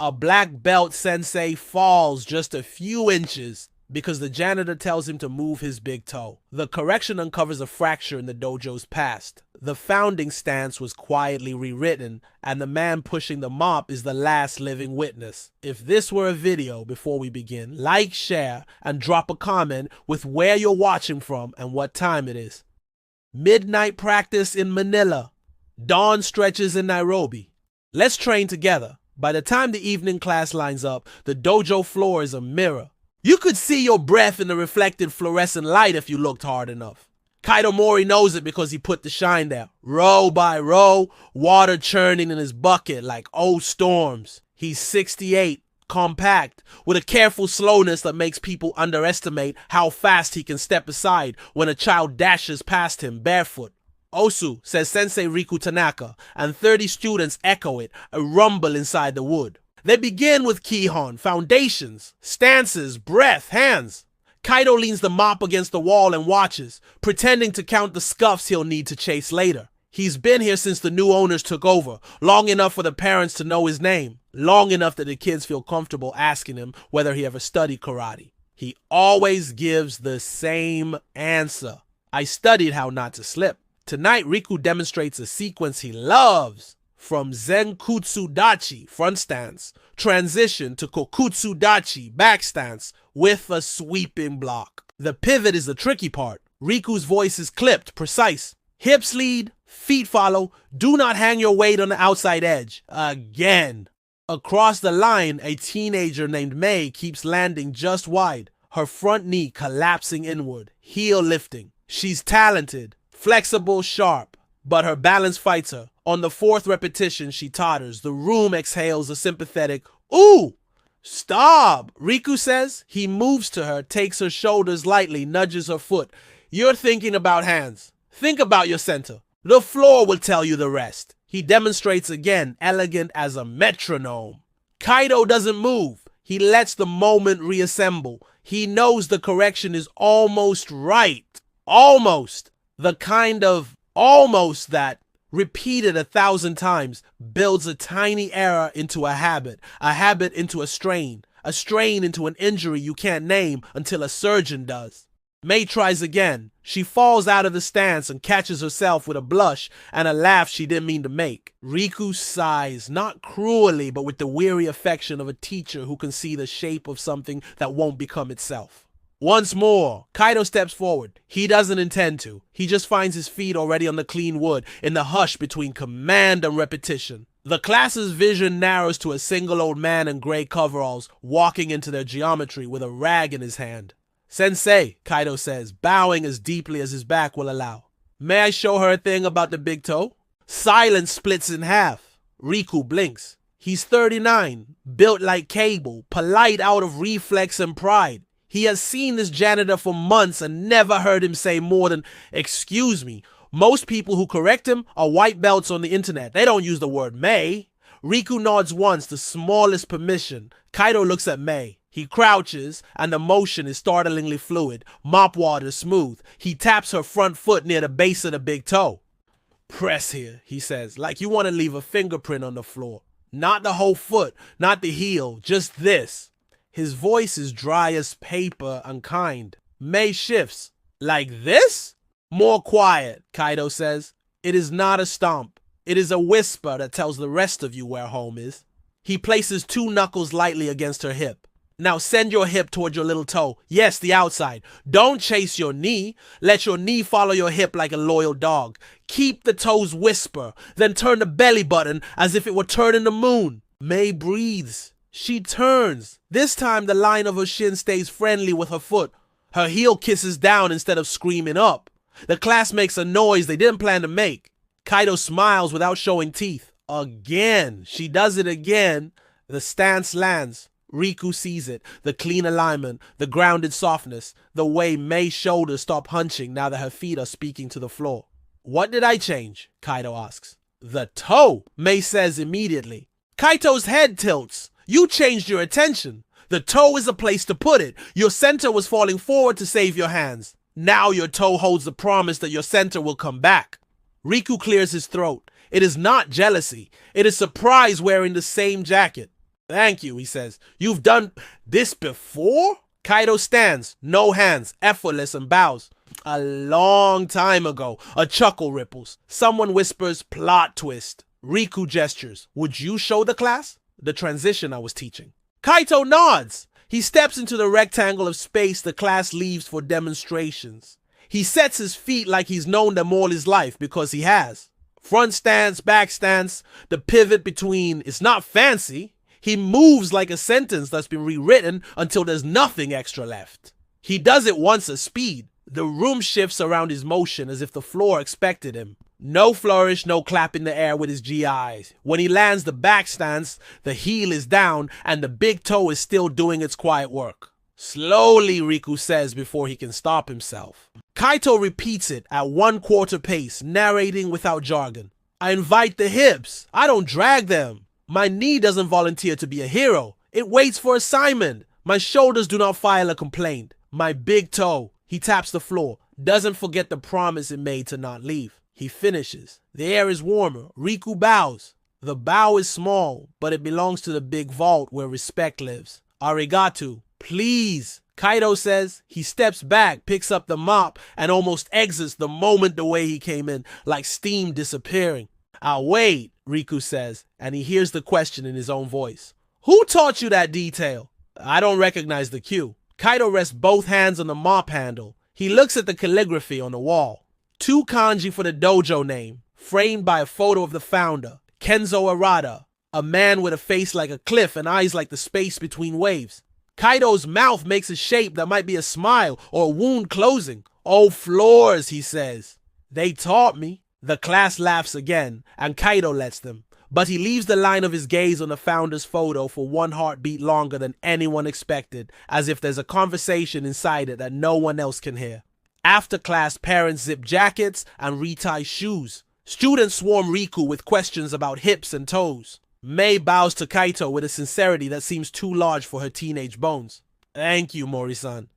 A black belt sensei falls just a few inches because the janitor tells him to move his big toe. The correction uncovers a fracture in the dojo's past. The founding stance was quietly rewritten, and the man pushing the mop is the last living witness. If this were a video, before we begin, like, share, and drop a comment with where you're watching from and what time it is. Midnight practice in Manila. Dawn stretches in Nairobi. Let's train together. By the time the evening class lines up, the dojo floor is a mirror. You could see your breath in the reflected fluorescent light if you looked hard enough. Kaido Mori knows it because he put the shine there. Row by row, water churning in his bucket like old storms. He's 68, compact, with a careful slowness that makes people underestimate how fast he can step aside when a child dashes past him barefoot. Osu, says Sensei Riku Tanaka, and 30 students echo it, a rumble inside the wood. They begin with Kihon, foundations, stances, breath, hands. Kaido leans the mop against the wall and watches, pretending to count the scuffs he'll need to chase later. He's been here since the new owners took over, long enough for the parents to know his name, long enough that the kids feel comfortable asking him whether he ever studied karate. He always gives the same answer. I studied how not to slip. Tonight, Riku demonstrates a sequence he loves. From Zenkutsu Dachi, front stance, transition to Kokutsu Dachi, back stance, with a sweeping block. The pivot is the tricky part. Riku's voice is clipped, precise. Hips lead, feet follow, do not hang your weight on the outside edge. Again. Across the line, a teenager named Mei keeps landing just wide, her front knee collapsing inward, heel lifting. She's talented, flexible, sharp, but her balance fights her. On the fourth repetition, she totters. The room exhales a sympathetic, "Ooh!" "Stop," Riku says. He moves to her, takes her shoulders lightly, nudges her foot. "You're thinking about hands. Think about your center. The floor will tell you the rest." He demonstrates again, elegant as a metronome. Kaido doesn't move. He lets the moment reassemble. He knows the correction is almost right. Almost. The kind of almost that, repeated 1,000 times, builds a tiny error into a habit into a strain into an injury you can't name until a surgeon does. Mei tries again. She falls out of the stance and catches herself with a blush and a laugh she didn't mean to make. Riku sighs, not cruelly, but with the weary affection of a teacher who can see the shape of something that won't become itself. Once more, Kaido steps forward. He doesn't intend to. He just finds his feet already on the clean wood in the hush between command and repetition. The class's vision narrows to a single old man in gray coveralls walking into their geometry with a rag in his hand. "Sensei," Kaido says, bowing as deeply as his back will allow. "May I show her a thing about the big toe?" Silence splits in half. Riku blinks. He's 39, built like cable, polite out of reflex and pride. He has seen this janitor for months and never heard him say more than, "Excuse me." Most people who correct him are white belts on the internet. They don't use the word may. Riku nods once, the smallest permission. Kaido looks at Mei. He crouches, and the motion is startlingly fluid. Mop water smooth. He taps her front foot near the base of the big toe. "Press here," he says, like you want to leave a fingerprint on the floor. Not the whole foot, not the heel, just this. His voice is dry as paper and kind. Mei shifts. "Like this?" "More quiet," Kaido says. "It is not a stomp. It is a whisper that tells the rest of you where home is." He places 2 knuckles lightly against her hip. "Now send your hip toward your little toe. Yes, the outside. Don't chase your knee. Let your knee follow your hip like a loyal dog. Keep the toes whisper, then turn the belly button as if it were turning the moon." Mei breathes. She turns. This time the line of her shin stays friendly with her foot. Her heel kisses down instead of screaming up. The class makes a noise they didn't plan to make. Kaido smiles without showing teeth. Again. She does it again. The stance lands. Riku sees it. The clean alignment, the grounded softness, the way Mei's shoulders stop hunching now that her feet are speaking to the floor. "What did I change?" Kaido asks. "The toe," Mei says immediately. Kaito's head tilts. "You changed your attention. The toe is a place to put it. Your center was falling forward to save your hands. Now your toe holds the promise that your center will come back." Riku clears his throat. It is not jealousy. It is surprise wearing the same jacket. Thank you, he says. You've done this before? Kaido stands, no hands, effortless, and bows. A long time ago. A chuckle ripples. Someone whispers, plot twist. Riku gestures. Would you show the class? The transition I was teaching. Kaito nods. He steps into the rectangle of space the class leaves for demonstrations. He sets his feet like he's known them all his life, because he has. Front stance, back stance, the pivot between, it's not fancy. He moves like a sentence that's been rewritten until there's nothing extra left. He does it once a speed. The room shifts around his motion as if the floor expected him. No flourish, no clap in the air with his GIs. When he lands the back stance, the heel is down and the big toe is still doing its quiet work. Slowly, Riku says before he can stop himself. Kaito repeats it at 1/4 pace, narrating without jargon. I invite the hips. I don't drag them. My knee doesn't volunteer to be a hero. It waits for assignment. My shoulders do not file a complaint. My big toe, he taps the floor, doesn't forget the promise it made to not leave. He finishes. The air is warmer. Riku bows. The bow is small, but it belongs to the big vault where respect lives. Arigato. Please. Kaito says. He steps back, picks up the mop, and almost exits the moment the way he came in, like steam disappearing. I'll wait, Riku says, and he hears the question in his own voice. Who taught you that detail? I don't recognize the cue. Kaito rests both hands on the mop handle. He looks at the calligraphy on the wall. 2 kanji for the dojo name, framed by a photo of the founder, Kenzo Arata, a man with a face like a cliff and eyes like the space between waves. Kaito's mouth makes a shape that might be a smile or a wound closing. Oh, floors, he says. They taught me. The class laughs again, and Kaito lets them. But he leaves the line of his gaze on the founder's photo for 1 heartbeat longer than anyone expected, as if there's a conversation inside it that no one else can hear. After class, parents zip jackets and retie shoes. Students swarm Riku with questions about hips and toes. Mei bows to Kaito with a sincerity that seems too large for her teenage bones. Thank you, Mori-san.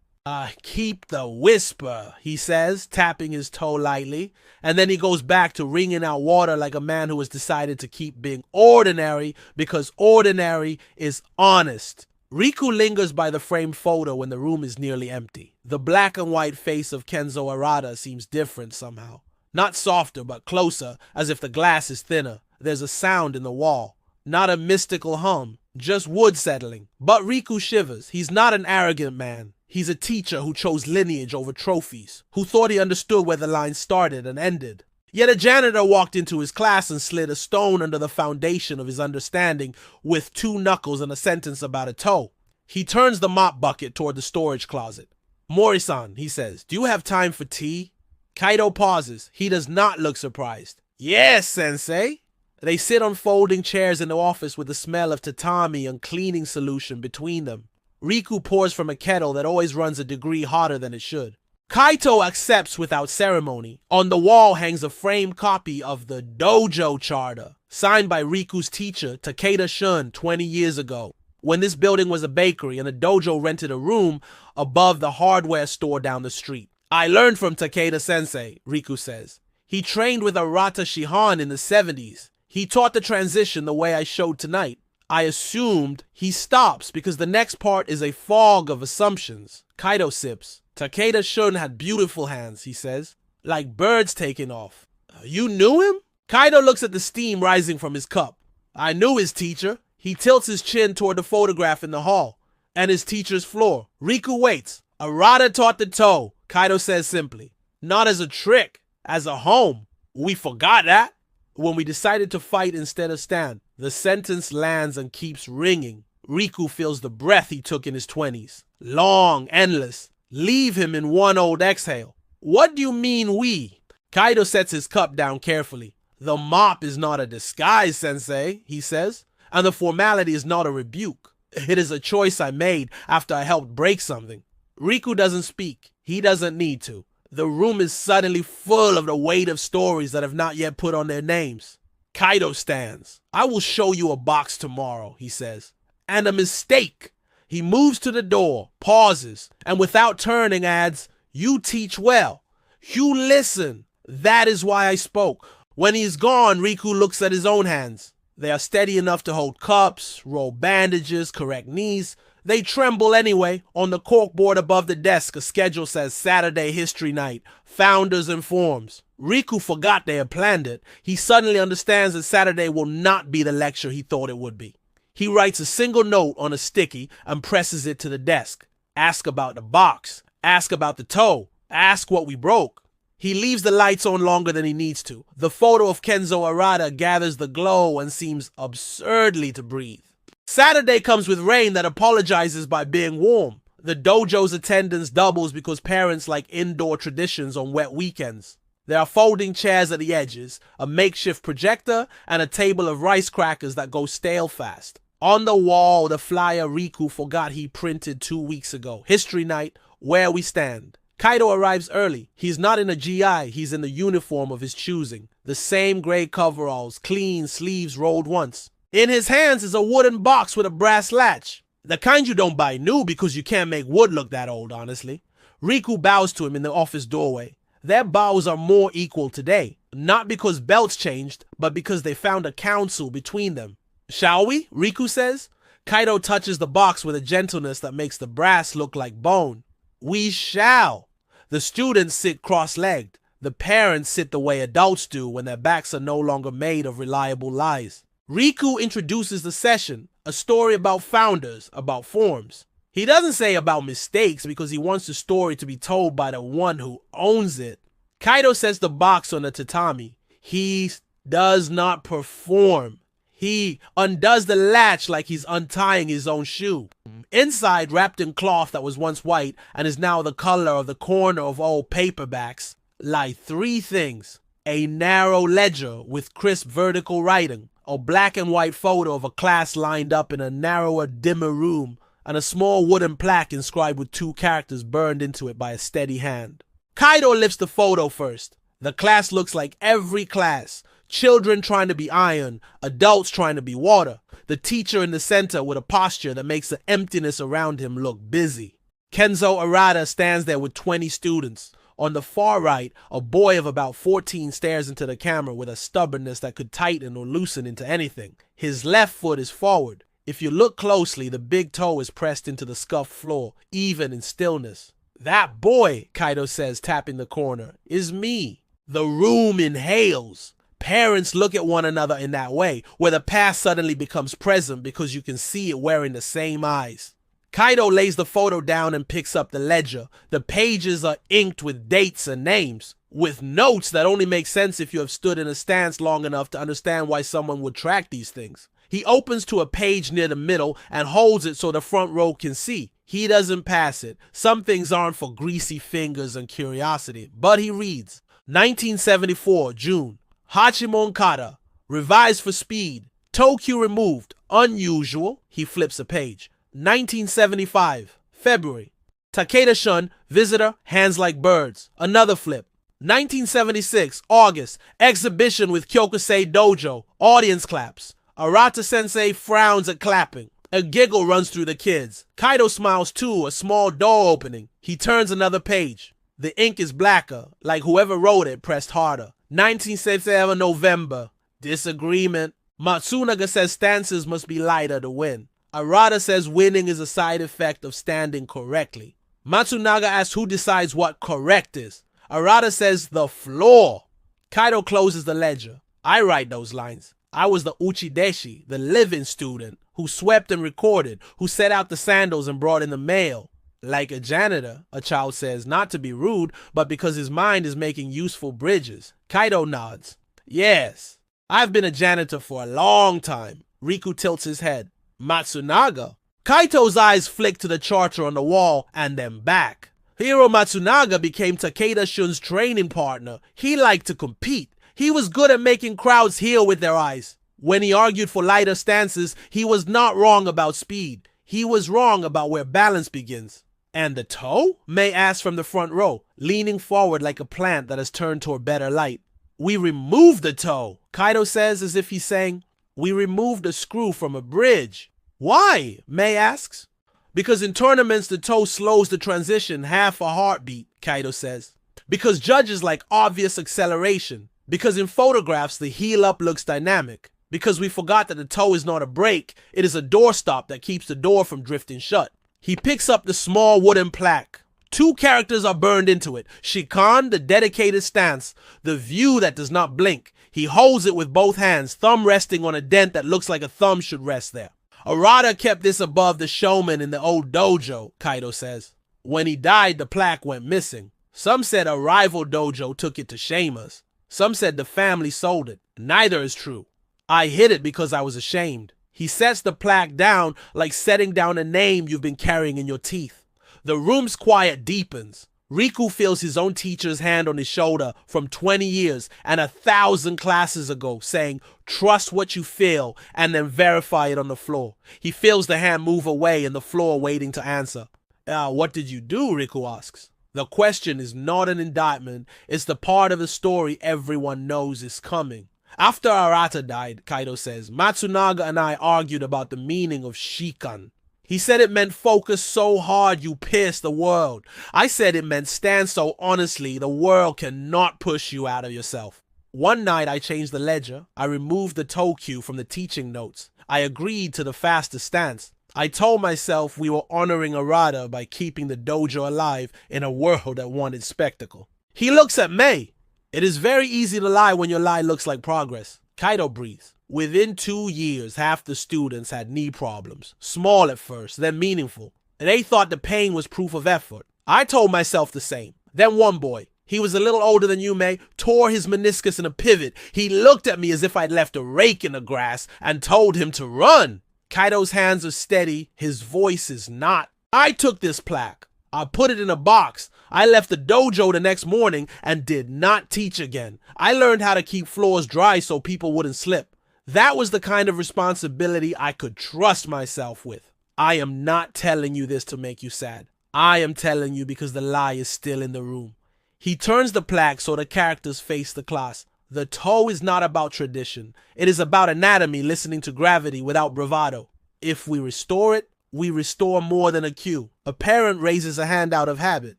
Keep the whisper, he says, tapping his toe lightly, and then he goes back to wringing out water like a man who has decided to keep being ordinary because ordinary is honest. Riku lingers by the framed photo when the room is nearly empty. The black and white face of Kenzo Arata seems different somehow. Not softer, but closer, as if the glass is thinner. There's a sound in the wall. Not a mystical hum, just wood settling. But Riku shivers. He's not an arrogant man. He's a teacher who chose lineage over trophies, who thought he understood where the line started and ended. Yet a janitor walked into his class and slid a stone under the foundation of his understanding with 2 knuckles and a sentence about a toe. He turns the mop bucket toward the storage closet. Mori-san, he says, do you have time for tea? Kaito pauses. He does not look surprised. Yes, sensei. They sit on folding chairs in the office with the smell of tatami and cleaning solution between them. Riku pours from a kettle that always runs a degree hotter than it should. Kaito accepts without ceremony. On the wall hangs a framed copy of the dojo charter, signed by Riku's teacher, Takeda Shun, 20 years ago, when this building was a bakery and the dojo rented a room above the hardware store down the street. I learned from Takeda sensei, Riku says. He trained with Arata Shihan in the 70s. He taught the transition the way I showed tonight. I assumed he stops because the next part is a fog of assumptions. Kaito sips. Takeda Shun had beautiful hands, he says, like birds taking off. You knew him? Kaito looks at the steam rising from his cup. I knew his teacher. He tilts his chin toward the photograph in the hall and his teacher's floor. Riku waits. Arata taught the toe, Kaito says simply. Not as a trick, as a home. We forgot that when we decided to fight instead of stand. The sentence lands and keeps ringing. Riku feels the breath he took in his 20s. Long, endless. Leave him in one old exhale. What do you mean we? Kaito sets his cup down carefully. The mop is not a disguise, sensei, he says, and the formality is not a rebuke. It is a choice I made after I helped break something. Riku doesn't speak. He doesn't need to. The room is suddenly full of the weight of stories that have not yet put on their names. Kaito stands. I will show you a box tomorrow, he says. And a mistake. He moves to the door, pauses, and without turning adds, you teach well. You listen. That is why I spoke. When he's gone, Riku looks at his own hands. They are steady enough to hold cups, roll bandages, correct knees. They tremble anyway. On the corkboard above the desk, a schedule says Saturday History Night, Founders and Forms. Riku forgot they had planned it. He suddenly understands that Saturday will not be the lecture he thought it would be. He writes a single note on a sticky and presses it to the desk. Ask about the box. Ask about the toe. Ask what we broke. He leaves the lights on longer than he needs to. The photo of Kenzo Arata gathers the glow and seems absurdly to breathe. Saturday comes with rain that apologizes by being warm. The dojo's attendance doubles because parents like indoor traditions on wet weekends. There are folding chairs at the edges, a makeshift projector, and a table of rice crackers that go stale fast. On the wall, the flyer Riku forgot he printed 2 weeks ago. History Night, Where We Stand. Kaido arrives early. He's not in a GI, he's in the uniform of his choosing. The same gray coveralls, clean sleeves rolled once. In his hands is a wooden box with a brass latch. The kind you don't buy new because you can't make wood look that old, honestly. Riku bows to him in the office doorway. Their bows are more equal today. Not because belts changed, but because they found a council between them. Shall we? Riku says. Kaido touches the box with a gentleness that makes the brass look like bone. We shall. The students sit cross-legged. The parents sit the way adults do when their backs are no longer made of reliable lies. Riku introduces the session, a story about founders, about forms. He doesn't say about mistakes because he wants the story to be told by the one who owns it. Kaido sets the box on the tatami. He does not perform. He undoes the latch like he's untying his own shoe. Inside, wrapped in cloth that was once white and is now the color of the corner of old paperbacks, lie 3 things. A narrow ledger with crisp vertical writing, a black and white photo of a class lined up in a narrower, dimmer room, and a small wooden plaque inscribed with 2 characters burned into it by a steady hand. Kaido lifts the photo first. The class looks like every class. Children trying to be iron, adults trying to be water. The teacher in the center with a posture that makes the emptiness around him look busy. Kenzo Arata stands there with 20 students. On the far right, a boy of about 14 stares into the camera with a stubbornness that could tighten or loosen into anything. His left foot is forward. If you look closely, the big toe is pressed into the scuffed floor, even in stillness. That boy, Kaido says, tapping the corner, is me. The room inhales. Parents look at one another in that way, where the past suddenly becomes present because you can see it wearing the same eyes. Kaido lays the photo down and picks up the ledger. The pages are inked with dates and names, with notes that only make sense if you have stood in a stance long enough to understand why someone would track these things. He opens to a page near the middle and holds it so the front row can see. He doesn't pass it. Some things aren't for greasy fingers and curiosity, but he reads. 1974, June. Hachimon Kata, revised for speed. Tokyo removed, unusual. He flips a page. 1975, February. Takeda Shun, visitor, hands like birds. Another flip. 1976, August. Exhibition with Kyokusei Dojo. Audience claps. Arata sensei frowns at clapping. A giggle runs through the kids. Kaido smiles too, a small door opening. He turns another page. The ink is blacker, like whoever wrote it pressed harder. 1977, November. Disagreement. Matsunaga says stances must be lighter to win. Arata says winning is a side effect of standing correctly. Matsunaga asks who decides what correct is. Arata says the floor. Kaido closes the ledger. I write those lines. I was the uchideshi, the living student, who swept and recorded, who set out the sandals and brought in the mail. Like a janitor, a child says, not to be rude, but because his mind is making useful bridges. Kaido nods. Yes, I've been a janitor for a long time. Riku tilts his head. Matsunaga? Kaito's eyes flick to the charter on the wall and then back. Hiro Matsunaga became Takeda Shun's training partner. He liked to compete. He was good at making crowds heal with their eyes. When he argued for lighter stances, he was not wrong about speed. He was wrong about where balance begins. And the toe? Mei asks from the front row, leaning forward like a plant that has turned toward better light. We removed the toe, Kaido says as if he's saying, we removed a screw from a bridge. Why? Mei asks. Because in tournaments, the toe slows the transition half a heartbeat, Kaido says. Because judges like obvious acceleration. Because in photographs, the heel up looks dynamic. because we forgot that the toe is not a brake, it is a doorstop that keeps the door from drifting shut. He picks up the small wooden plaque. 2 characters are burned into it. Shikan, the dedicated stance, the view that does not blink. He holds it with both hands, thumb resting on a dent that looks like a thumb should rest there. Arata kept this above the showman in the old dojo, Kaido says. When he died, the plaque went missing. Some said a rival dojo took it to shame us. Some said the family sold it. Neither is true. I hid it because I was ashamed. He sets the plaque down like setting down a name you've been carrying in your teeth. The room's quiet deepens. Riku feels his own teacher's hand on his shoulder from 20 years and 1,000 classes ago, saying, "Trust what you feel," and then verify it on the floor. He feels the hand move away and the floor waiting to answer. What did you do?" Riku asks. The question is not an indictment. It's the part of the story everyone knows is coming. After Arata died, Kaido says, Matsunaga and I argued about the meaning of Shikan. He said it meant focus so hard you pierce the world. I said it meant stand so honestly the world cannot push you out of yourself. One night I changed the ledger. I removed the toe cue from the teaching notes. I agreed to the faster stance. I told myself we were honoring Arata by keeping the dojo alive in a world that wanted spectacle. He looks at Mei. It is very easy to lie when your lie looks like progress. Kaido breathes. Within 2 years, half the students had knee problems. Small at first, then meaningful. They thought the pain was proof of effort. I told myself the same. Then one boy, he was a little older than you, Mei, tore his meniscus in a pivot. He looked at me as if I'd left a rake in the grass and told him to run. Kaido's hands are steady. His voice is not. I took this plaque. I put it in a box. I left the dojo the next morning and did not teach again. I learned how to keep floors dry so people wouldn't slip. That was the kind of responsibility I could trust myself with. I am not telling you this to make you sad. I am telling you because the lie is still in the room. He turns the plaque so the characters face the class. The toe is not about tradition. It is about anatomy listening to gravity without bravado. If we restore it, we restore more than a cue. A parent raises a hand out of habit.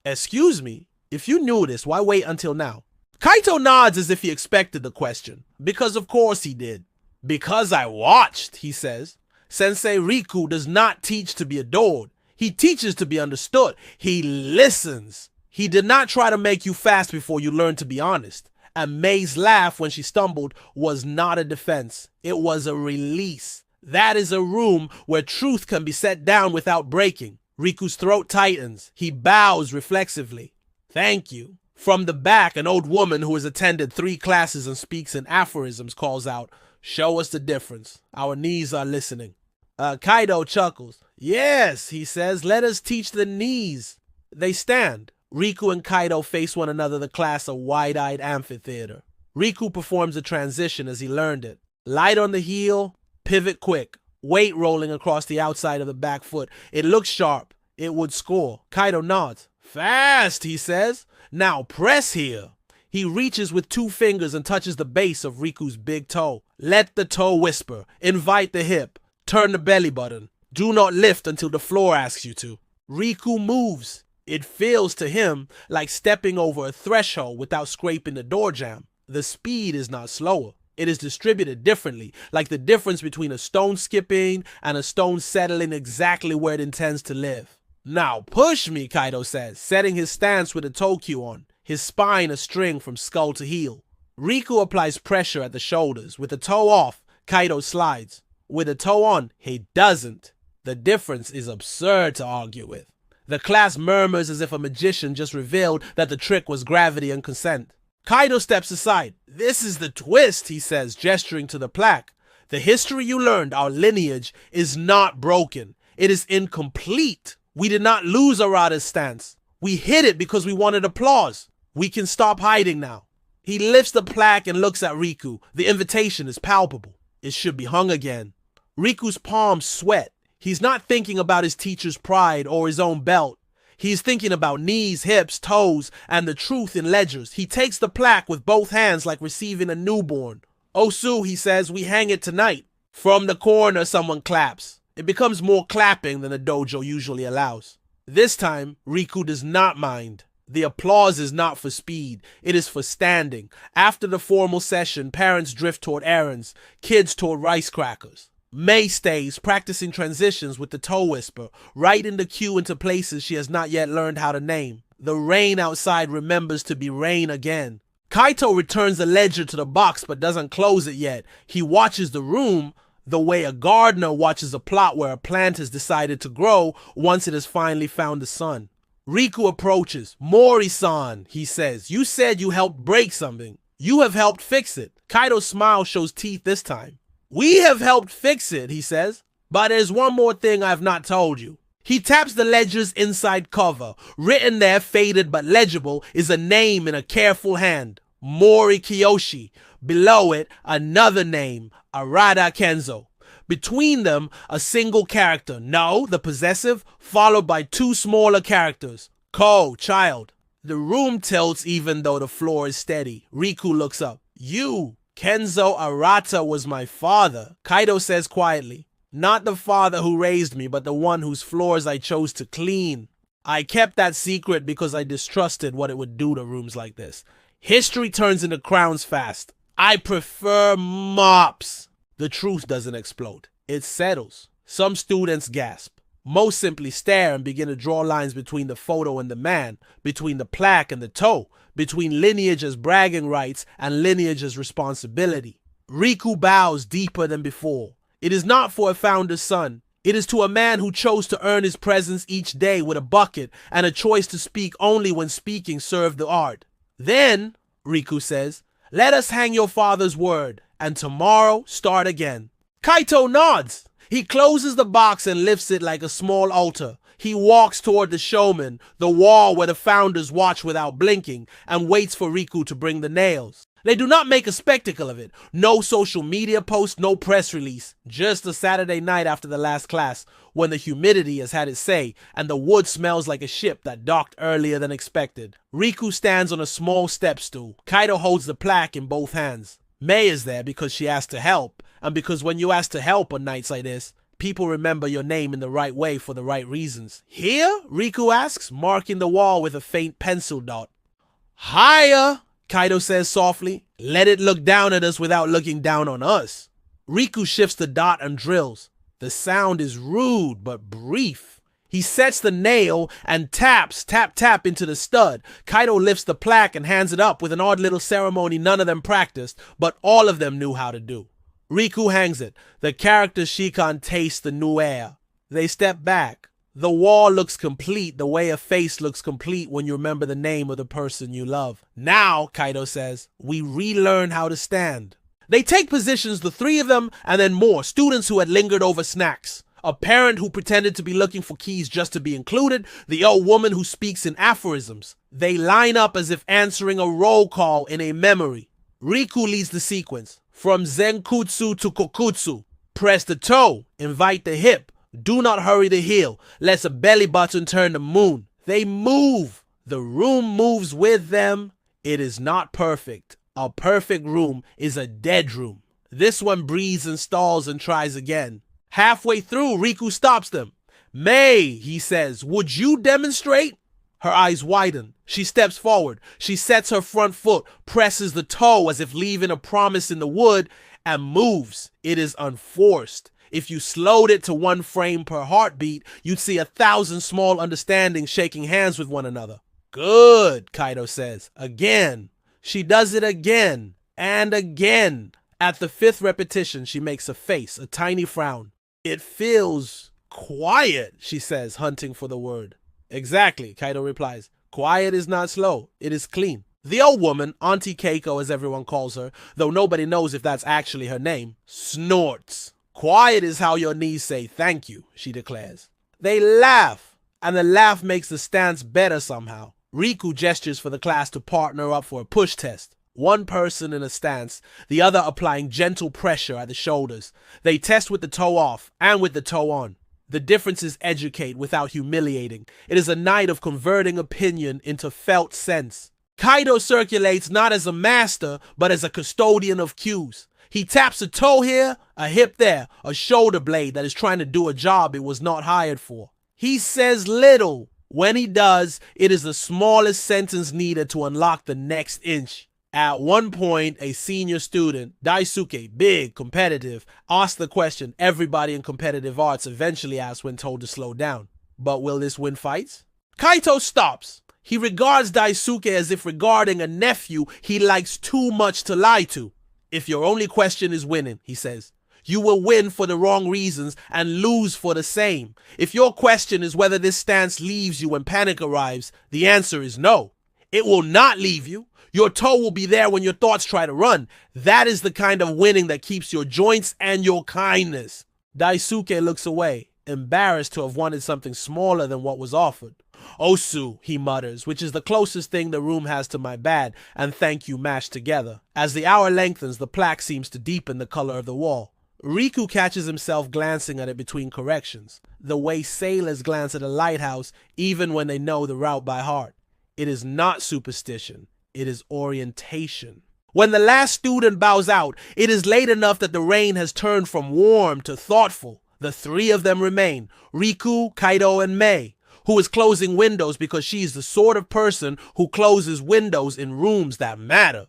Excuse me, if you knew this, why wait until now? Kaito nods as if he expected the question, because of course he did. Because I watched, he says. Sensei Riku does not teach to be adored. He teaches to be understood. He listens. He did not try to make you fast before you learn to be honest. And Mei's laugh when she stumbled was not a defense. It was a release. That is a room where truth can be set down without breaking. Riku's throat tightens. He bows reflexively. Thank you. From the back, an old woman who has attended 3 classes and speaks in aphorisms calls out, "Show us the difference. Our knees are listening." Kaido chuckles. Yes, he says, let us teach the knees. They stand. Riku and Kaido face one another, the class a wide-eyed amphitheater. Riku performs a transition as he learned it. Light on the heel, pivot quick. Weight rolling across the outside of the back foot. It looks sharp. It would score. Kaido nods. Fast, he says. Now press here. He reaches with 2 fingers and touches the base of Riku's big toe. Let the toe whisper. Invite the hip. Turn the belly button. Do not lift until the floor asks you to. Riku moves. It feels to him like stepping over a threshold without scraping the door jamb. The speed is not slower. It is distributed differently, like the difference between a stone skipping and a stone settling exactly where it intends to live. Now push me, Kaido says, setting his stance with a toe cue on, his spine a string from skull to heel. Riku applies pressure at the shoulders. With the toe off, Kaido slides. With the toe on, he doesn't. The difference is absurd to argue with. The class murmurs as if a magician just revealed that the trick was gravity and consent. Kaido steps aside. This is the twist, he says, gesturing to the plaque. The history you learned, our lineage, is not broken. It is incomplete. We did not lose Arata's stance. We hid it because we wanted applause. We can stop hiding now. He lifts the plaque and looks at Riku. The invitation is palpable. It should be hung again. Riku's palms sweat. He's not thinking about his teacher's pride or his own belt. He's thinking about knees, hips, toes, and the truth in ledgers. He takes the plaque with both hands like receiving a newborn. Osu, he says, we hang it tonight. From the corner, someone claps. It becomes more clapping than the dojo usually allows. This time, Riku does not mind. The applause is not for speed, it is for standing. After the formal session, parents drift toward errands, kids toward rice crackers. May stays, practicing transitions with the toe whisper, right in the queue into places she has not yet learned how to name. The rain outside remembers to be rain again. Kaito returns the ledger to the box but doesn't close it yet. He watches the room the way a gardener watches a plot where a plant has decided to grow once it has finally found the sun. Riku approaches. "Mori-san," he says, "you said you helped break something. You have helped fix it." Kaito's smile shows teeth this time. "We have helped fix it," he says, "but there's one more thing I've not told you." He taps the ledger's inside cover. Written there, faded but legible, is a name in a careful hand. Mori Kiyoshi. Below it, another name, Arada Kenzo. Between them, a single character, no, the possessive, followed by two smaller characters. Ko, child. The room tilts even though the floor is steady. Riku looks up. "You, Kenzo Arata, was my father," Kaito says quietly. "Not the father who raised me, but the one whose floors I chose to clean. I kept that secret because I distrusted what it would do to rooms like this. History turns into crowns fast. I prefer mops." The truth doesn't explode. It settles. Some students gasp. Most simply stare and begin to draw lines between the photo and the man, between the plaque and the toe, between lineage as bragging rights and lineage as responsibility. Riku bows deeper than before. It is not for a founder's son. It is to a man who chose to earn his presence each day with a bucket and a choice to speak only when speaking served the art. "Then," Riku says, "let us hang your father's word, and tomorrow start again." Kaito nods. He closes the box and lifts it like a small altar. He walks toward the showman, the wall where the founders watch without blinking, and waits for Riku to bring the nails. They do not make a spectacle of it. No social media post, no press release. Just a Saturday night after the last class, when the humidity has had its say, and the wood smells like a ship that docked earlier than expected. Riku stands on a small step stool. Kaito holds the plaque in both hands. May is there because she asked to help, and because when you ask to help on nights like this, people remember your name in the right way for the right reasons. "Here?" Riku asks, marking the wall with a faint pencil dot. "Higher," Kaito says softly. "Let it look down at us without looking down on us." Riku shifts the dot and drills. The sound is rude but brief. He sets the nail and taps, tap, tap into the stud. Kaito lifts the plaque and hands it up with an odd little ceremony none of them practiced, but all of them knew how to do. Riku hangs it. The character Shikan tastes the new air. They step back. The wall looks complete the way a face looks complete when you remember the name of the person you love. "Now," Kaito says, "we relearn how to stand." They take positions, the three of them, and then more, students who had lingered over snacks. A parent who pretended to be looking for keys just to be included, the old woman who speaks in aphorisms. They line up as if answering a roll call in a memory. Riku leads the sequence. From Zenkutsu to Kokutsu. Press the toe, invite the hip. Do not hurry the heel, lest a belly button turn the moon. They move. The room moves with them. It is not perfect. A perfect room is a dead room. This one breathes and stalls and tries again. Halfway through, Riku stops them. "May," he says, "would you demonstrate?" Her eyes widen. She steps forward. She sets her front foot, presses the toe as if leaving a promise in the wood, and moves. It is unforced. If you slowed it to 1 frame per heartbeat, you'd see 1,000 small understandings shaking hands with one another. "Good," Kaito says. Again. She does it again and again. At the 5th repetition, she makes a face, a tiny frown. "It feels quiet," she says, hunting for the word. "Exactly," Kaito replies. "Quiet is not slow. It is clean." The old woman, Auntie Keiko as everyone calls her, though nobody knows if that's actually her name, snorts. "Quiet is how your knees say thank you," she declares. They laugh, and the laugh makes the stance better somehow. Riku gestures for the class to partner up for a push test. One person in a stance, the other applying gentle pressure at the shoulders. They test with the toe off and with the toe on. The differences educate without humiliating. It is a night of converting opinion into felt sense. Kaito circulates not as a master, but as a custodian of cues. He taps a toe here, a hip there, a shoulder blade that is trying to do a job it was not hired for. He says little, When he does, it is the smallest sentence needed to unlock the next inch. At one point, a senior student, Daisuke, big, competitive, asked the question everybody in competitive arts eventually asks when told to slow down. But will this win fights? Kaito stops. He regards Daisuke as if regarding a nephew he likes too much to lie to. If your only question is winning, he says, you will win for the wrong reasons and lose for the same. If your question is whether this stance leaves you when panic arrives, the answer is no. It will not leave you. Your toe will be there when your thoughts try to run. That is the kind of winning that keeps your joints and your kindness. Daisuke looks away, embarrassed to have wanted something smaller than what was offered. Osu, he mutters, which is the closest thing the room has to my bad, and thank you mashed together. As the hour lengthens, the plaque seems to deepen the color of the wall. Riku catches himself glancing at it between corrections, the way sailors glance at a lighthouse even when they know the route by heart. It is not superstition. It is orientation. When the last student bows out, it is late enough that the rain has turned from warm to thoughtful. The three of them remain, Riku, Kaido, and Mei, who is closing windows because she's the sort of person who closes windows in rooms that matter.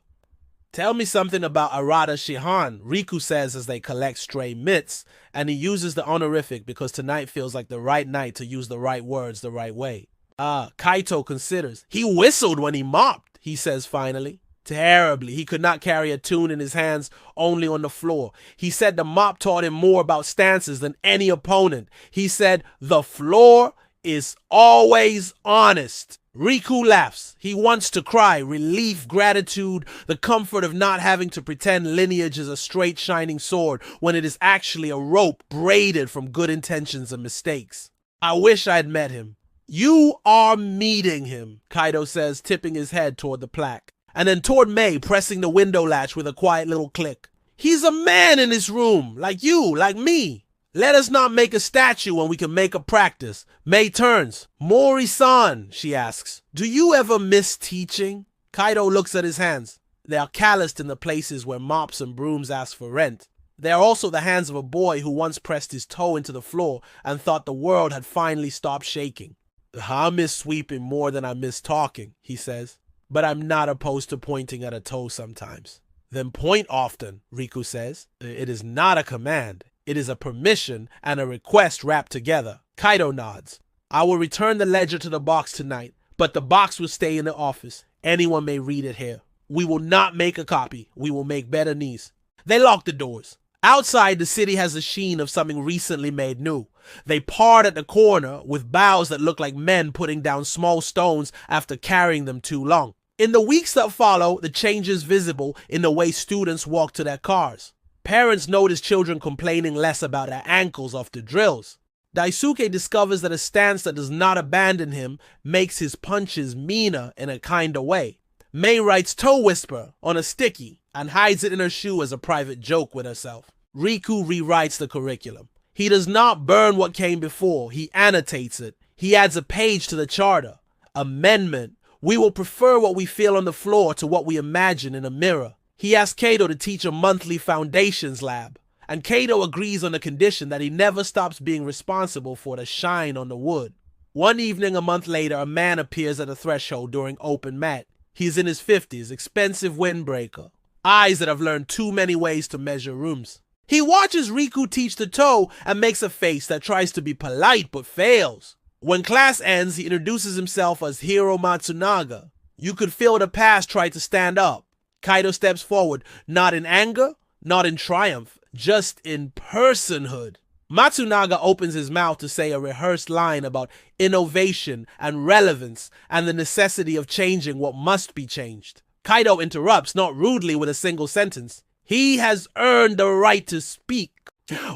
Tell me something about Arata Shihan, Riku says as they collect stray mitts, and he uses the honorific because tonight feels like the right night to use the right words the right way. Kaito considers. He whistled when he mopped, he says finally. Terribly. He could not carry a tune in his hands, only on the floor. He said the mop taught him more about stances than any opponent. He said, the floor is always honest. Riku laughs. He wants to cry. Relief, gratitude, the comfort of not having to pretend lineage is a straight shining sword when it is actually a rope braided from good intentions and mistakes. I wish I'd met him. You are meeting him, Kaido says, tipping his head toward the plaque. And then toward Mei, pressing the window latch with a quiet little click. He's a man in this room, like you, like me. Let us not make a statue when we can make a practice. Mei turns. Mori-san, she asks, do you ever miss teaching? Kaido looks at his hands. They are calloused in the places where mops and brooms ask for rent. They are also the hands of a boy who once pressed his toe into the floor and thought the world had finally stopped shaking. I miss sweeping more than I miss talking, he says. But I'm not opposed to pointing at a toe sometimes. Then point often, Riku says. It is not a command. It is a permission and a request wrapped together. Kaido nods. I will return the ledger to the box tonight, but the box will stay in the office. Anyone may read it here. We will not make a copy. We will make better knees. They lock the doors. Outside, the city has a sheen of something recently made new. They part at the corner with boughs that look like men putting down small stones after carrying them too long. In the weeks that follow, the change is visible in the way students walk to their cars. Parents notice children complaining less about their ankles after drills. Daisuke discovers that a stance that does not abandon him makes his punches meaner in a kinder way. Mei writes toe whisper on a sticky and hides it in her shoe as a private joke with herself. Riku rewrites the curriculum. He does not burn what came before, he annotates it. He adds a page to the charter. Amendment. We will prefer what we feel on the floor to what we imagine in a mirror. He asks Kato to teach a monthly foundations lab, and Kato agrees on the condition that he never stops being responsible for the shine on the wood. One evening a month later, a man appears at the threshold during open mat. He's in his 50s, expensive windbreaker, eyes that have learned too many ways to measure rooms. He watches Riku teach the toe and makes a face that tries to be polite but fails. When class ends, he introduces himself as Hiro Matsunaga. You could feel the past try to stand up. Kaido steps forward, not in anger, not in triumph, just in personhood. Matsunaga opens his mouth to say a rehearsed line about innovation and relevance and the necessity of changing what must be changed. Kaido interrupts, not rudely with a single sentence. He has earned the right to speak.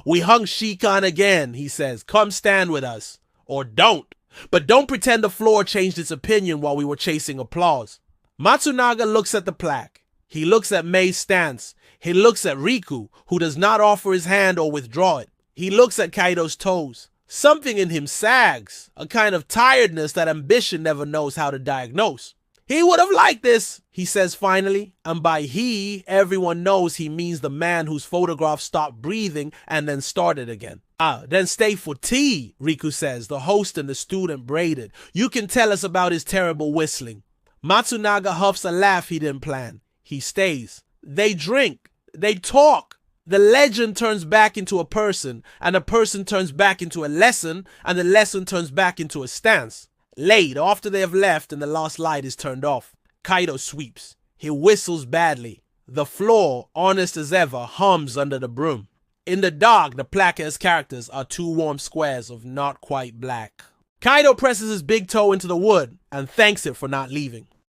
We hung Shikan again, he says. Come stand with us. Or don't. But don't pretend the floor changed its opinion while we were chasing applause. Matsunaga looks at the plaque. He looks at Mei's stance. He looks at Riku, who does not offer his hand or withdraw it. He looks at Kaido's toes. Something in him sags, a kind of tiredness that ambition never knows how to diagnose. He would have liked this, he says finally, and by he, everyone knows he means the man whose photograph stopped breathing and then started again. Then stay for tea, Riku says, the host and the student braided. You can tell us about his terrible whistling. Matsunaga huffs a laugh he didn't plan. He stays. They drink. They talk. The legend turns back into a person, and the person turns back into a lesson, and the lesson turns back into a stance. Late, after they have left and the last light is turned off, Kaido sweeps. He whistles badly. The floor, honest as ever, hums under the broom. In the dark, the placards characters are two warm squares of not quite black. Kaido presses his big toe into the wood and thanks it for not leaving.